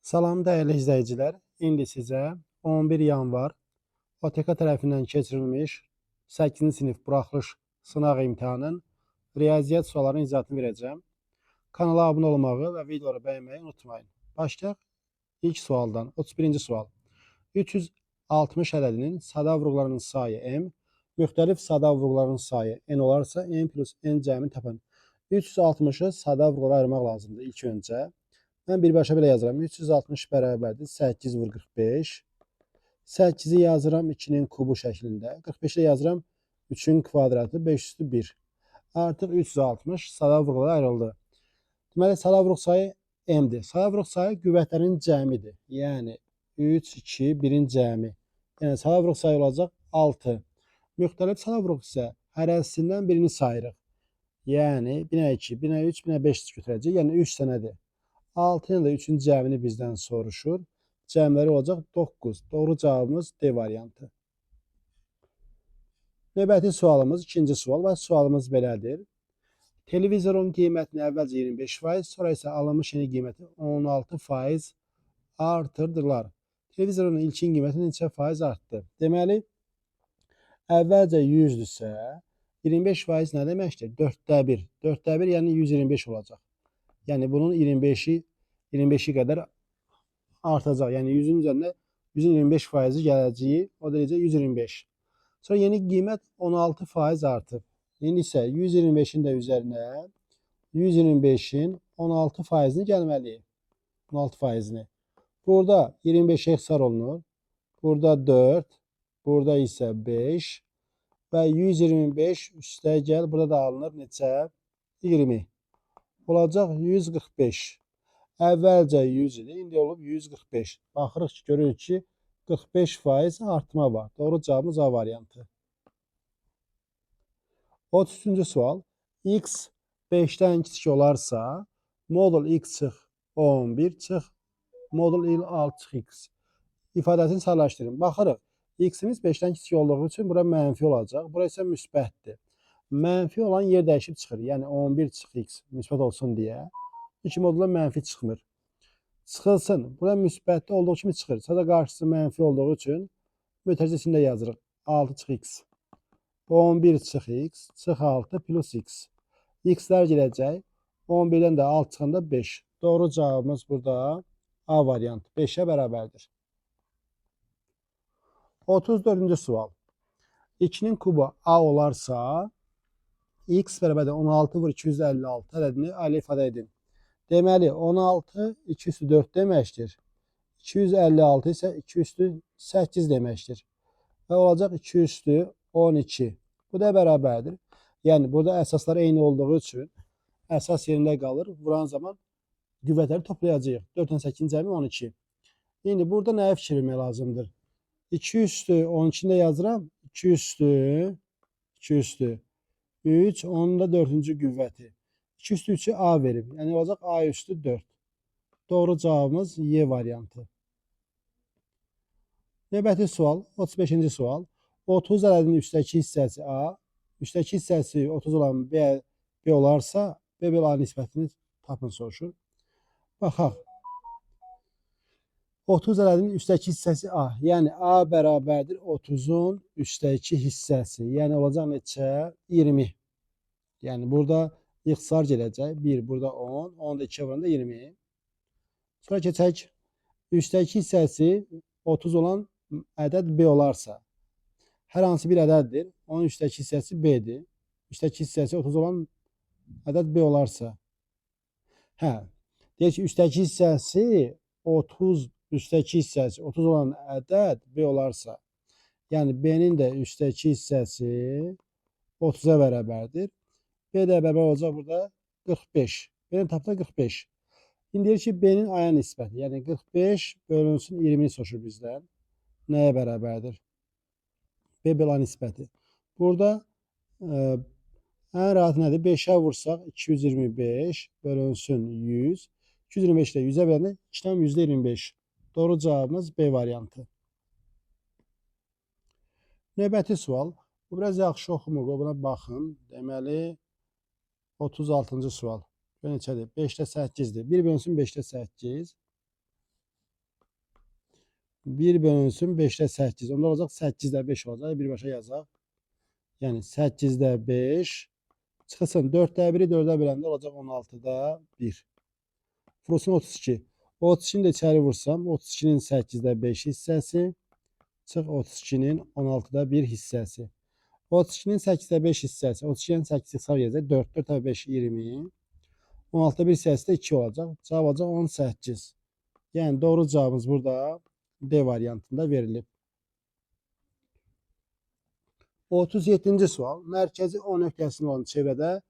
Salam dəyərli izləyicilər. İndi sizə 11 yanvar OTK tərəfindən keçirilmiş 8-ci sinif buraxılış sınaq imtahanının riyaziyyat suallarının izahatını verəcəm. Kanala abunə olmağı və videoları bəyənməyi unutmayın. Başlayaq ilk sualdan. 31-ci sual. 360 ədədinin sada vurğularının sayı m, müxtəlif sada vurğularının sayı n olarsa n plus n cəmini tapın. 360'ı sada vurğulara ayırmaq lazımdır ilk öncə. Mən birbaşa belə yazıram. 360 bərabərdir 8 vur 45. 8-i yazıram 2-nin kubu şəklində. 45-i yazıram 3-ün kvadratı 5/1. Artıq 360 sada vurğulara ayrıldı. Deməli, sada vurğu sayı m-dir. Sada vurğu sayı qüvvətlərin cəmidir. Yəni 3, 2, 1-in cəmi. Yəni sada vurğu sayı olacaq 6. Müxtəlif sada vurğu isə hərəsindən birini sayırıq. Yəni 1-ə 2, 1-ə 3, 1-ə 5 götürəcək. Yəni 3 dənədir. 6 ilə də 3-ün cəmini bizdən soruşur. Cəmləri olacaq 9. Doğru cavabımız D variantı. Növbəti sualımız ikinci sual və sualımız belədir. Televizorun qiymətini əvvəlcə 25%, sonra isə alınmış yeni qiyməti 16% artırdılar. Televizorun ilkin qiyməti neçə faiz artdı? Deməli, əvvəlcə 100-dürsə, 25% nə deməkdir? 4'də 1. 4'də 1 yəni 125 olacaq. Yəni bunun 25'i qədər artacaq. Yəni 100'ün üzərində 125% gələcəyi, o da necə 125. Sonra yeni qiymət 16% artıb. İndi isə 125'in də üzərinə 125'in 16%-ni gəlməliyik. 16%-ni. Burada 25'e ixtisar olunur. Burada 4, burada isə 5 və 125 üstə gəl, burada da alınır neçə? 20. Olacaq 145. Əvvəlcə 100 idi, indi olub 145. Baxırıq ki, görürük ki, 45% artma var. Doğru cavabımız A variantı. 33-cü sual. X 5'dən kiçik olarsa, modul x çıx 11 çıx, modul il 6 çıx x. İfadəsini sadələşdirin. Baxırıq, x-imiz 5'dən kiçik olduğu üçün bura mənfi olacaq. Bura isə müsbətdir. Mənfi olan yer dəyişib çıxır. Yəni 11 çıx x müsbət olsun deyə. İki modula mənfi çıxmır. Çıxılsın. Bura müsbətli olduğu kimi çıxır. Sada qarşısı mənfi olduğu üçün mütərizə içində yazırıq. 6 çıx x. 11 çıx x çıx 6 plus x. X-lər gələcək. 11'dən də 6 çıxanda 5. Doğru cavabımız burada A variantı. 5'ə bərabərdir. 34-cü sual. 2'nin kubu A olarsa, x bərabərdir 16 vur 256 ədədini ailə ifadə edin. Deməli, 16 2 üstü 4 deməkdir. 256 isə 2 üstü 8 deməkdir. Və olacaq 2 üstü 12. Bu da bərabərdir. Yəni, burada əsaslar eyni olduğu üçün əsas yerində qalır. Vuran zaman qüvvətləri toplayacağıq. 4-dən 8 cəmi 12. İndi burada nəyə fikir vermək lazımdır? 2 üstü 12'ni də yazıram. 2 üstü 3, onun da 4-cü qüvvəti. 2 üstü 3'ü A verib. Yəni olacaq A üstü 4. Doğru cavabımız Y variantı. Növbəti sual, 35-ci sual. 30 ədədinin üstəki hissəsi A, üstəki hissəsi 30 olan B olarsa, B bölü A nisbətini tapın soruşur. Baxaq. 30 ədədinin üstəki hissəsi A. Yəni A bərabərdir 30'un üstəki hissəsi. Yəni olacaq neçə? 20. Yəni burada ixtisar gələcək. 1, burada 10. 10 da 2'ye vuranda 20. Sonra keçək. Üstəki hissəsi 30 olan ədəd B olarsa, hər hansı bir ədəddir. Onun üstəki hissəsi B'dir. Üstəki hissəsi 30 olan ədəd B olarsa. Deyək ki, üstəki hissəsi 30, üstəki hissəsi 30 olan ədəd B olarsa, yəni B'nin də üstəki hissəsi 30'a bərabərdir. B də bərabər olacaq burada 45. B'nin tapda 45. İndi deyir ki, B'nin A-ya nisbəti, yəni 45 bölünsün 20'ni soruşur bizdən. Nəyə bərabərdir? B bölü A nisbəti. Burada ən rahat nədir? 5'ə vursaq 225 bölünsün 100. 225 də 100'ə bölündə 2'dən %25. Doğru cavabımız B variantı. Növbəti sual. Bu biraz yaxşı oxumuq. Buna baxın. Deməli 36-cı sual. Neçədir? 5'də 8'dir. 1 bölünsün 5'də 8. 1 bölünsün 5'də 8. Onda olacaq 8-də 5 olacaq. Birbaşa yazaq. Yəni 8-də 5 çıxsın 4-də 1-i 4-ə biləndə olacaq 16-da 1. Vurulsun 32. 32-ni də içəri vursam 32-nin 8-də 5 hissəsi çıx 32-nin 16-da 1 hissəsi. 32-nin 8-də 5 hissəsi 32-nin 8 hesab edəcək. 4, 4 5 20. 16'da 1 hissəsi də 2 olacaq. Cavab olacaq 18. Yəni doğru cavabımız burada D variantında verilib. 37-ci sual. Mərkəzi O nöqtəsində olan çevrədə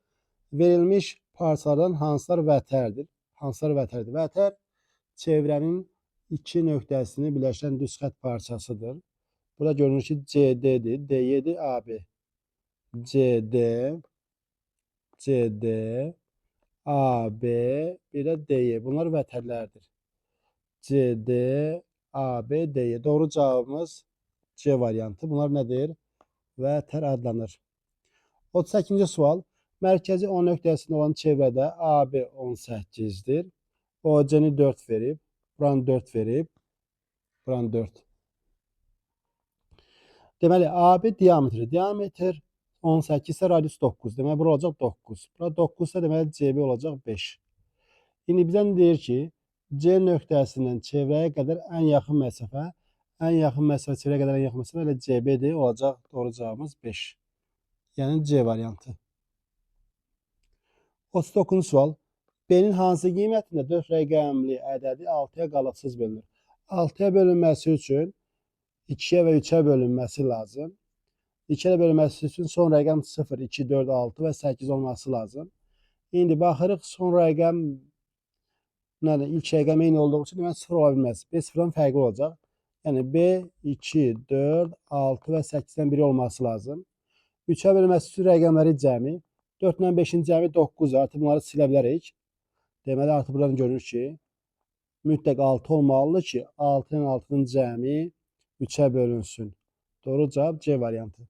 verilmiş parçalardan hansılar vətərdir? Hansılar vətərdir? Vətər çevrənin iki nöqtəsini birləşən düz xətt parçasıdır. Burada görünür ki CD-dir, D7, AB. CD, CD, AB, bir də DY. Bunlar vətərlərdir. CD, AB, DY. Doğru cavabımız C variantı. Bunlar nədir? Vətər adlanır. 38-ci sual. Mərkəzi O nöqtəsində olan çevrədə AB 18-dir. OC-ni 4 verib. Buranı 4 verib. Buranı 4. Deməli, AB diametri. Diametr 18 ise radius 9. Deməli, bura olacaq 9. Bura 9 ise deməli CB olacaq 5. İndi bizdən deyir ki, C nöqtəsindən çevrəyə qədər ən yaxın məsafə, çevrəyə qədər ən yaxın məsafə elə CB-dir. Olacaq doğru cavabımız 5. Yəni C variantı. 39-cu sual. B-nin hansı qiymətində 4 rəqəmli ədədi 6-ya qalıqsız bölünür? 6-ya bölünməsi üçün 2'ye və 3'e bölünməsi lazım. 2'ye bölünməsi üçün son rəqəm 0, 2, 4, 6 və 8 olması lazım. İndi baxırıq son rəqəm ilk rəqəm eyni olduğu üçün demək 0 ola bilməz. B 0-dan fərqli olacaq. Yəni B 2, 4, 6 və 8-dən biri olması lazım. 3'e bölünməsi üçün rəqəmləri cəmi 4 ilə 5'in cəmi 9. Artıq bunları silə bilərik. Deməli artıq buradan görürük ki mütləq 6 olmalıdır ki 6 ilə 6'nın cəmi 3'e bölünsün. Doğru cevap C variantı.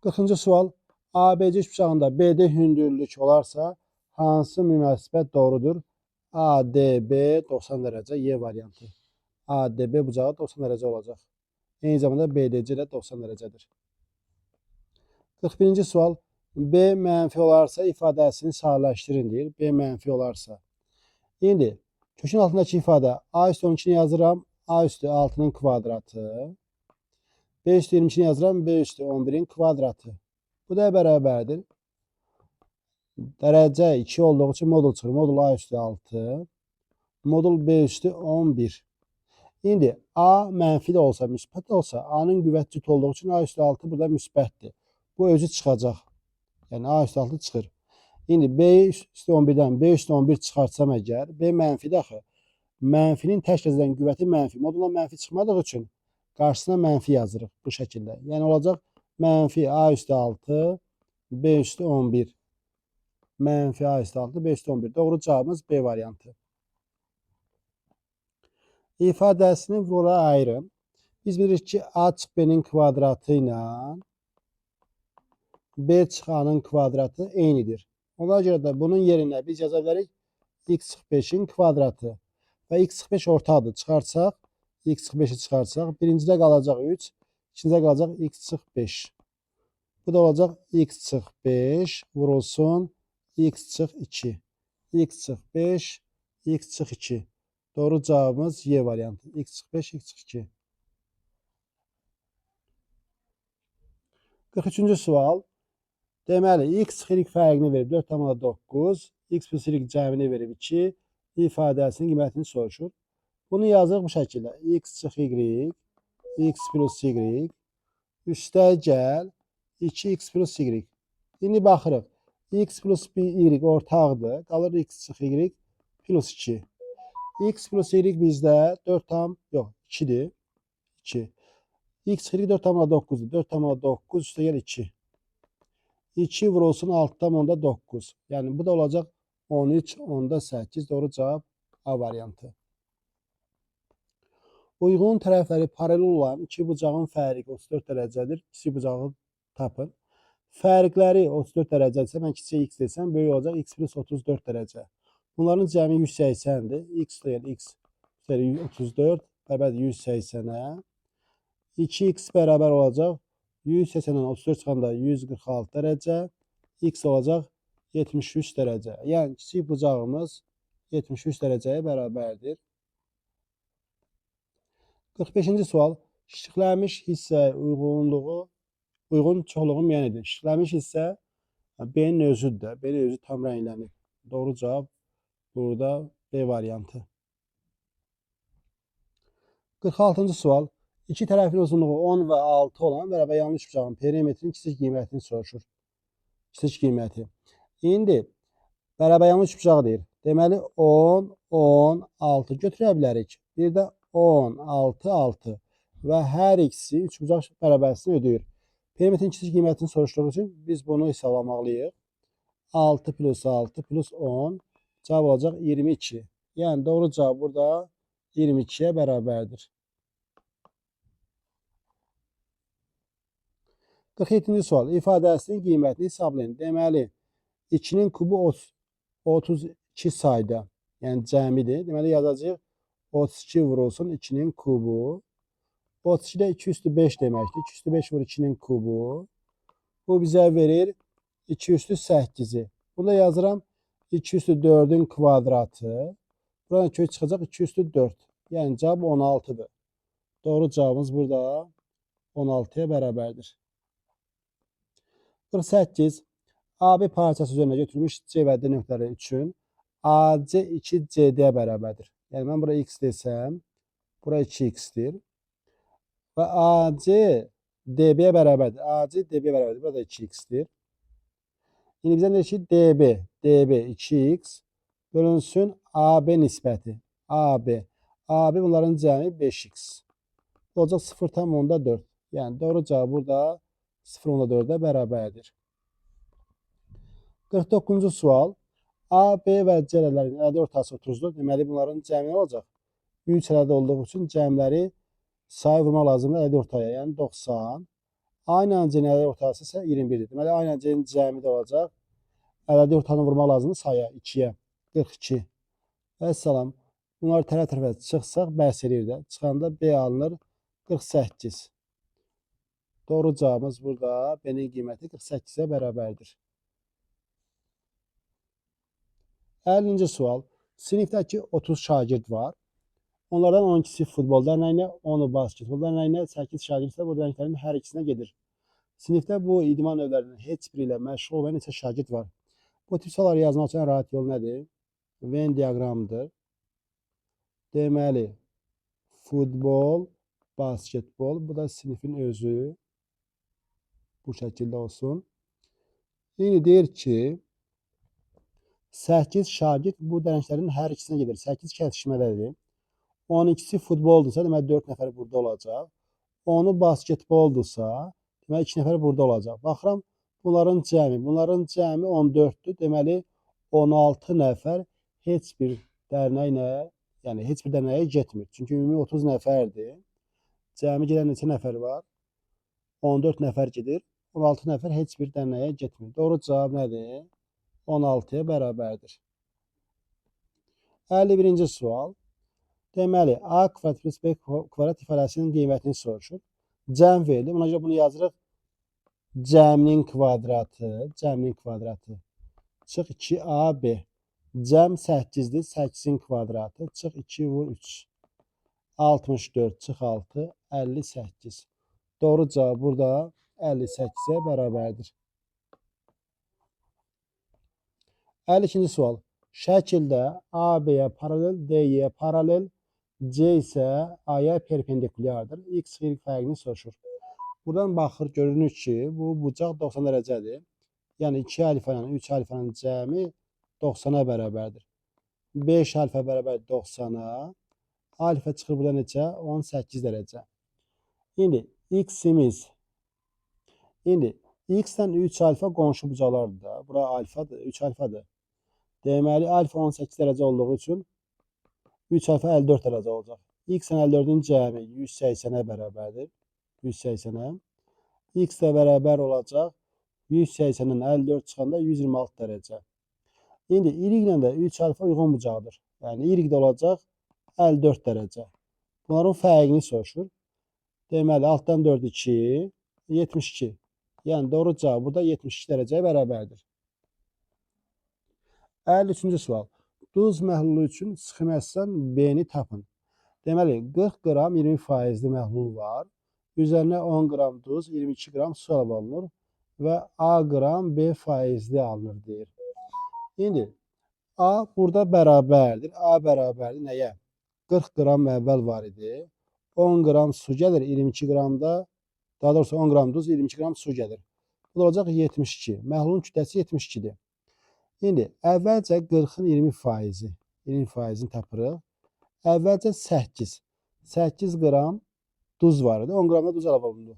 40-cı sual. ABC üçbucağında BD hündürlük olarsa hansı münasibət doğrudur? ADB 90 dərəcə Y variantı. ADB bucağı 90 dərəcə olacaq. Eyni zamanda BDC də 90 dərəcədir. 41-ci sual. B mənfi olarsa ifadəsini sadələşdirin deyir. B mənfi olarsa. İndi kökün altındakı ifadə A üstü 12'ni yazıram. A üstü 6'nın kvadratı. B üstü 22'ni yazıram. B üstü 11'in kvadratı. Bu da bərabərdir. Dərəcə 2 olduğu için modul çıxır. Modul A üstü 6. Modul B üstü 11. İndi A mənfi də olsa, müsbət də olsa, A'nın qüvvət cüt olduğu için A üstü 6 burada müsbətdir. Bu özü çıxacaq. Yəni A üstü 6 çıxır. İndi B üstü 11'dən B üstü 11 çıxarsam əgər, B mənfidir axı. Mənfinin təşkil edən qüvvəti mənfi. Moduldan mənfi çıxmadığı üçün qarşısına mənfi yazırıq bu şəkildə. Yəni olacaq mənfi A üstü 6, B üstü 11. Mənfi A üstü 6, B üstü 11. Doğru cavabımız B variantı. İfadəsini vurula ayırın. Biz bilirik ki A çıx B'nin kvadratı ilə B çıx A'nın kvadratı eynidir. Ona görə də bunun yerinə biz yaza bilərik x çıx 5'in kvadratı. Və x çıx 5 ortaqdır. Çıxarsaq, x çıx 5'i çıxarsaq, birincidə qalacaq 3, ikincidə qalacaq x çıx 5. Bu da olacaq x çıx 5 vurulsun x çıx 2. X çıx 5, x çıx 2. Doğru cevabımız Y variantı. X çıx 5, x çıx 2. 43-cü sual. Deməli, x çıx y fərqini verib 4,9, x plus y cəmini verib 2, ifadəsinin qiymətini soruşur. Bunu yazırıq bu şəkildə. X çıx y, x plus y, üstə gəl 2x plus y. İndi baxırıq. X plus y ortaqdır. Qalır x çıx y plus 2. X plus y bizdə 2'dir. 2. X çıx y 4,9'dur. 4,9 üstə gəl 2. 2 vurulsun 6,9. Yəni bu da olacaq 13,8. Doğru cavab A variantı. Uyğun tərəfləri paralel olan iki bucağın fərqi 34 dərəcədir. İki bucağı tapın. Fərqləri 34 dərəcədirsə, mən kiçik x desəm, böyük olacaq x plus 34 dərəcə. Bunların cəmi 180'dir. X deyil, x kere 34 bərabərdir 180-ə. 2x bərabər olacaq. 180-dən 34 çıxanda 146 dərəcə. X olacaq 73 dərəcə. Yəni kiçik bucağımız 73 dərəcəyə bərabərdir. 45-ci sual. Şişiklənmiş hissə uyğun çoxluğu müəyyən edin. Şişiklənmiş hissə B-nin özüdür. B-nin özü tam rənglənir. Doğru cavab burada B variantı. 46-cı sual. İki tərəfin uzunluğu 10 və 6 olan bərabər yanlış bucağın perimetrin kiçik qiymətini soruşur. Kiçik qiyməti. İndi bərabər yanlış bucağı deyir. Deməli 10, 10, 6 götürə bilərik. Bir də 10, 6, 6 və hər ikisi 3 bucaq bərabərsini ödəyir. Perimetrin kiçik qiymətini soruşduğu üçün biz bunu hesablamalıyıq. 6 plus 6 plus 10 cavab olacaq 22. Yəni doğru cavab burada 22'ye bərabərdir. 47-ci sual. İfadəsinin qiymətini hesablayın. Deməli 2-nin kubu 32 sayda. Yəni cəmidir. Deməli yazacağıq 32 vurulsun 2-nin kubu. 32 də 2 üstü 5 deməkdir. 2 üstü 5 vur 2-nin kubu. Bu bizə verir 2 üstü 8'i. Burada yazıram 2 üstü 4'ün kvadratı. Buradan kök çıxacaq 2 üstü 4. Yəni cavab 16'dır. Doğru cavabımız burada 16'ya bərabərdir. 48. AB parçası üzərində götürülmüş C və D nöqtələri üçün AC 2CD-yə bərabərdir. Yəni mən bura x desəm, bura 2x'dir. Və AC DB-yə bərabərdir. AC DB-yə bərabərdir. Burada 2x'dir. İndi bizə deyir ki, DB 2x bölünsün AB nisbəti. AB bunların cəmi 5x. Olacaq 0,4. Yəni doğru cavab burada 0,4'ə bərabərdir. 49-cu sual. A, B və C ədədlərinin ədədi ortası 30'dur. Deməli bunların cəmi olacaq. 3 ədədi olduğu üçün cəmləri sayı vurmaq lazımdır ədədi ortaya. Yəni 90. A ilə C-nin ədədi ortası isə 21'dir. Deməli A ilə C-nin cəmi də olacaq. Ədədi ortanı vurmaq lazımdır sayıya 2'yə. 42. Vəssalam. Bunlar tərəf-tərəfə çıxsaq bəhs edir də. Çıxanda B alınır 48. Doğru cavabımız burada B-nin qiyməti 48'ə bərabərdir. 50-ci sual. Sinifdəki 30 şagird var. Onlardan 12'si futbol dərnəyinə, 10'u basketbol dərnəyinə, 8 şagird isə bu dərnəklərin hər ikisinə gedir. Sinifdə bu idman növlərinin heç biri ilə məşğul olan neçə şagird var? Bu tip sualları yazmaq üçün rahat yol nədir? Venn diaqramıdır. Deməli, futbol, basketbol, bu da sinifin özü. Bu şəkildə olsun. İndi deyir ki, 8 şagird bu dərnəklərin hər ikisinə gedir. 8 kəsişmədədir. 12'si futboldursa, deməli 4 nəfər burada olacaq. 10'u basketboldursa, deməli 2 nəfər burada olacaq. Baxıram, bunların cəmi 14'dür. Deməli 16 nəfər heç bir dərnəyə getmir. Çünki ümumi 30 nəfərdir. Cəmi gedən neçə nəfər var? 14 nəfər gedir. 16 nəfər heç bir dərnəyə getmir. Doğru cavab nədir? 16'ya bərabərdir. 51-ci sual. Deməli, A kvadrat plus B kvadrat ifadəsinin qiymətini soruşur. Cəm verilir. Buna görə bunu yazırıq. Cəminin kvadratı. Çıx 2AB. Cəm 8'dir. 8'in kvadratı. Çıx 2 vur 3. 64 çıx 6. 58. Doğru cavab burada 58'e bərabərdir. 52-ci sual. Şəkildə AB-yə paralel, D-yə paralel, C isə A-ya perpendikulyardır. X, Y fərqini soruşur. Buradan baxır, görünür ki, bu bucaq 90 dərəcədir. Yəni 2 alfa ilə 3 alfanın cəmi 90'a bərabərdir. 5 alfa bərabər 90'a. Alfa çıxır burada neçə? 18 dərəcə. İndi X-dən 3 alfa qonşu bucaqlardır da. Bura alfadır, 3 alfadır. Deməli, alfa 18 dərəcə olduğu üçün 3 alfa 54 dərəcə olacaq. X-dən 54'ün cəmi 180'ə bərabərdir. 180'ə. X də bərabər olacaq. 180'dən 54 çıxanda 126 dərəcə. İndi Y ilə də 3 alfa uyğun bucaqdır. Yəni Y də olacaq 54 dərəcə. Bunların fərqini soruşur. Deməli, altdan 4 2, 72. Yəni doğru cavab burada 72 dərəcəyə bərabərdir. 53-cü sual. Duz məhlulu üçün sxemasından B-ni tapın. Deməli, 40 qram 20%li məhlul var. Üzərinə 10 qram duz, 22 qram su əlavə olunur və A qram B faizli alınır deyir. İndi A burada bərabərdir. A bərabərdir nəyə? 40 qram əvvəl var idi. 10 qram su gəlir, 22 qramda, daha doğrusu 10 qram duz, 22 qram su gəlir. Bu da olacaq 72. Məhlulun kütləsi 72-dir. İndi əvvəlcə 40-ın 20%-ni tapırıq. Əvvəlcə 8 qram duz var idi. 10 qram da duz əlavə olundu.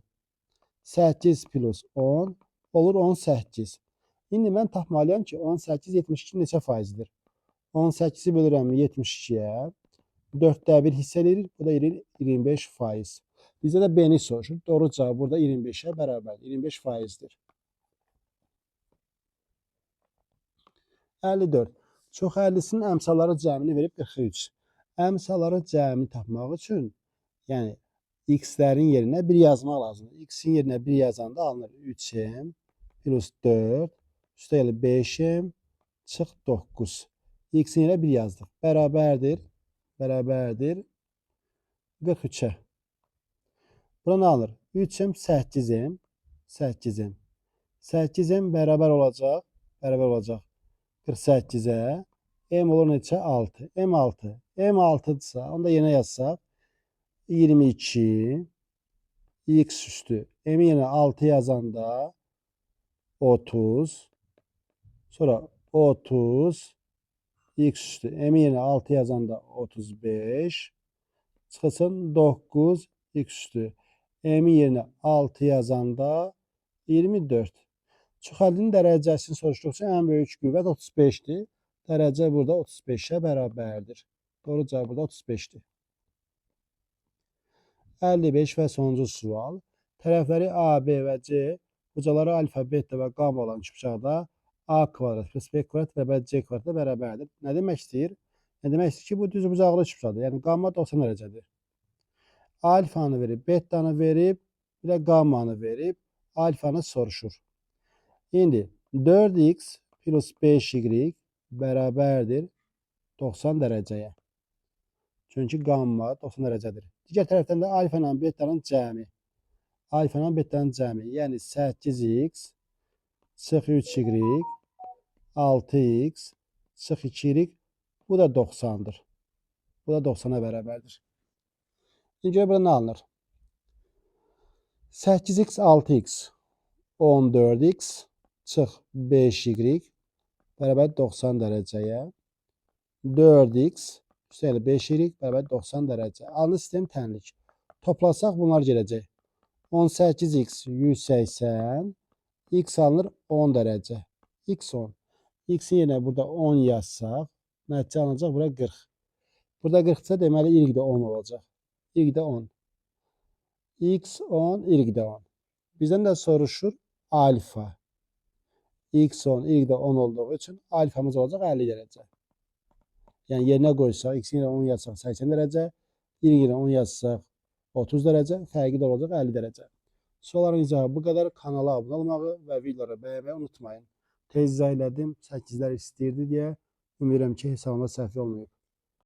8 plus 10 olur 18. İndi mən tapmalıyam ki, 18 72 neçə faizdir? 18-i bölürəm 72-yə. 4də 1 hissə edilir. Bu da 25%. Bizdə də B-ni soruşur. Doğru cavab burada 25-ə bərabərdir. 25%dir. 54. Çoxhəllisinin əmsalları cəmini verib 43. Əmsalları cəmini tapmaq üçün, yəni x-lərin yerinə 1 yazmaq lazımdır. X-in yerinə 1 yazanda alınır 3m plus 4 üstə gəlir 5m çıx 9. X-in yerinə 1 yazdıq. Bərabərdir 43-ə. Bura nə alınır? 3m 8m 8m bərabər olacaq 48-ə. M olur neçə? 6. M6. M6-dırsa, onu da yerinə yazsaq 22 x üstü. M yerinə 6 yazanda 30. Sonra 30 x üstü. M yerinə 6 yazanda 35. Çıxılsın 9 x üstü. M yerinə 6 yazanda 24. Çoxhəllinin dərəcəsini soruşduqca ən böyük qüvvət 35-dir. Dərəcə burada 35-ə bərabərdir. Doğru cavab burada 35-dir. 55 və sonuncu sual. Tərəfləri A, B və C, ucaları alfa, beta və qamma olan üçbucaqda A kvadrat plus B kvadrat bərabər C kvadratla bərabərdir. Nə demək istəyir? Nə demək istəyir ki, bu düzbucaqlı üçbucaqdır. Yəni qamma 90 dərəcədir. Alfanı verib, betanı verib, bir də qammanı verib, alfanı soruşur. İndi 4x plus 5y bərabərdir 90 dərəcəyə. Çünki qamma 90 dərəcədir. Digər tərəfdən də alfa ilə betanın cəmi. Alfa ilə betanın cəmi. Yəni 8x çıx 3y 6x çıx 2y. Bu da 90'dır. Bu da 90'a bərabərdir. İndi görə burada nə alınır? 8x 6x 14x çıx 5y bərabər 90 dərəcəyə. 4x üstəlik 5y bərabər 90 dərəcə. Alnı sistem tənlik. Toplasaq bunlar gələcək. 18x 180. X alınır 10 dərəcə. X 10. X-in yerinə burada 10 yazsaq, nəticə alınacaq bura 40. Burada 40-sa deməli y də 10 olacaq. Y də 10. X 10, y də 10. Bizdən də soruşur alfa. X 10, y də 10 olduğu üçün alfamız olacaq 50 dərəcə. Yəni yerinə qoysaq, x-in yerinə 10 yazsaq 80 dərəcə, y yerinə 10 yazsaq 30 dərəcə, fərqi də olacaq 50 dərəcə. Sualların icabı bu qədər. Kanala abunə olmağı və videoları bəyənməyi unutmayın. Tez izah elədim, 8-lər istəyirdi deyə. Ümid edirəm ki, hesabında səhv olmayıb.